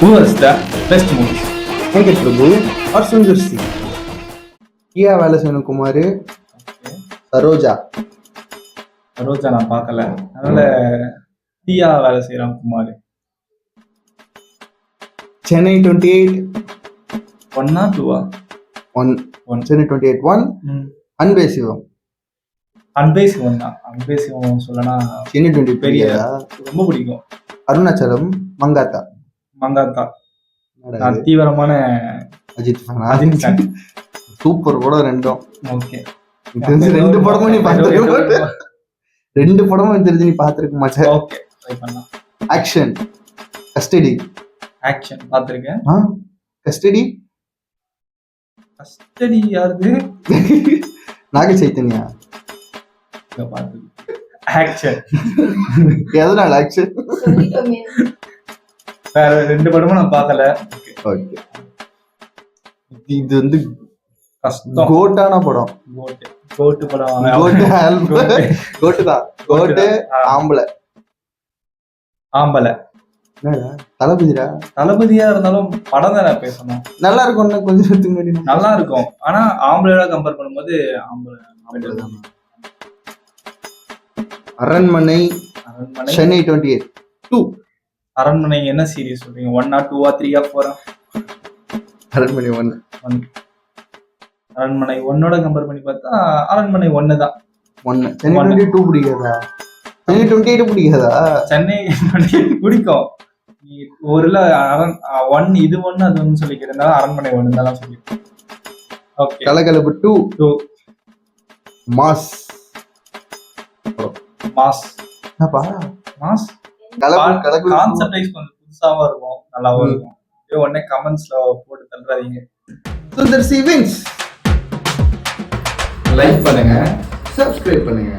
Who was the best movies? Venkat Prabhu or Sundar C, கியா வேலசேன குமார், சரோஜா. ரோஜா நான் பார்க்கல, அதனால தியா வேலை செய்யறான் குமார். சென்னை 28 ஒன்னா டூவா? 1, சென்னை 28 1, அன்பே சிவம். அன்பே சிவம் தான். அன்பே சிவம் சொல்லனா சென்னை 20 பெரிய பெரிய ரொம்ப பிடிக்கும். அருணாச்சலம் மங்காத்தா. மங்காத்தா நான் தீவிரமான அஜித் அஜித் fan. சூப்பர் படம் ரெண்டும். ஓகே, ரெண்டு படமும் நீ பார்த்திருக்க, ரெண்டு படமும் தெரிஞ்சு நீ பார்த்திருக்க மாட்டே. ஓகே ட்ரை பண்ணலாம். Action custody. ஆக்ஷன் பார்த்திருக்கேன். கஸ்டடி கஸ்டடி யாருது? நாக சைத்தன்யா. பார்த்தது ஆக்ஷன். எதனால ஆக்ஷன்? வேற ரெண்டு படமும் நான் பார்க்கல. ஓகே, இது வந்து கஷ்டம். கோட்டான படம். கோட்டு படம். கோட்டு தான். கோட்டு ஆம்பளை ஆம்பளை தளபதிரா. தளபதியா இருந்தாலும் படம் தான் பேசணும். நல்லா இருக்கும், கொஞ்சம் நேரத்துக்கு முன்னாடி நல்லா இருக்கும். ஆனா ஆம்பளையோட கம்பேர் பண்ணும்போது ஆம்பளை தான். அரண்மனை அரண்மனை சென்னை 28 2. அரண்மனை என்ன சீரிஸ் சொல்றீங்க? 1 or 2 or 3 or 4? அரண்மனை 1. அரண்மனை 1ஓட கம்பேர் பண்ணி பார்த்தா அரண்மனை 1 தான். 1. சென்னை 22 பிடிக்காதா? சென்னை 28 பிடிக்காதா? சென்னை பிடிக்கும். ஒருல 1 இது 1 அது 1 சொல்லிக்கிறதா அரண்மனை 1 தான் சொல்லிருக்கேன். ஓகே, கலகலப்பு 2. மாஸ் மாஸ் என்னப்பா மாஸ் கலகலப்பு கான்செப்ட் கொஞ்சம் புதுசாவும் இருக்கும், நல்லாவும் இருக்கும். உடனே கமெண்ட்ஸ்ல போட்டு தள்ளுறாதீங்க. சுந்தர் சி வின்ஸ். லைக் பண்ணுங்க, சப்ஸ்கிரைப் பண்ணுங்க.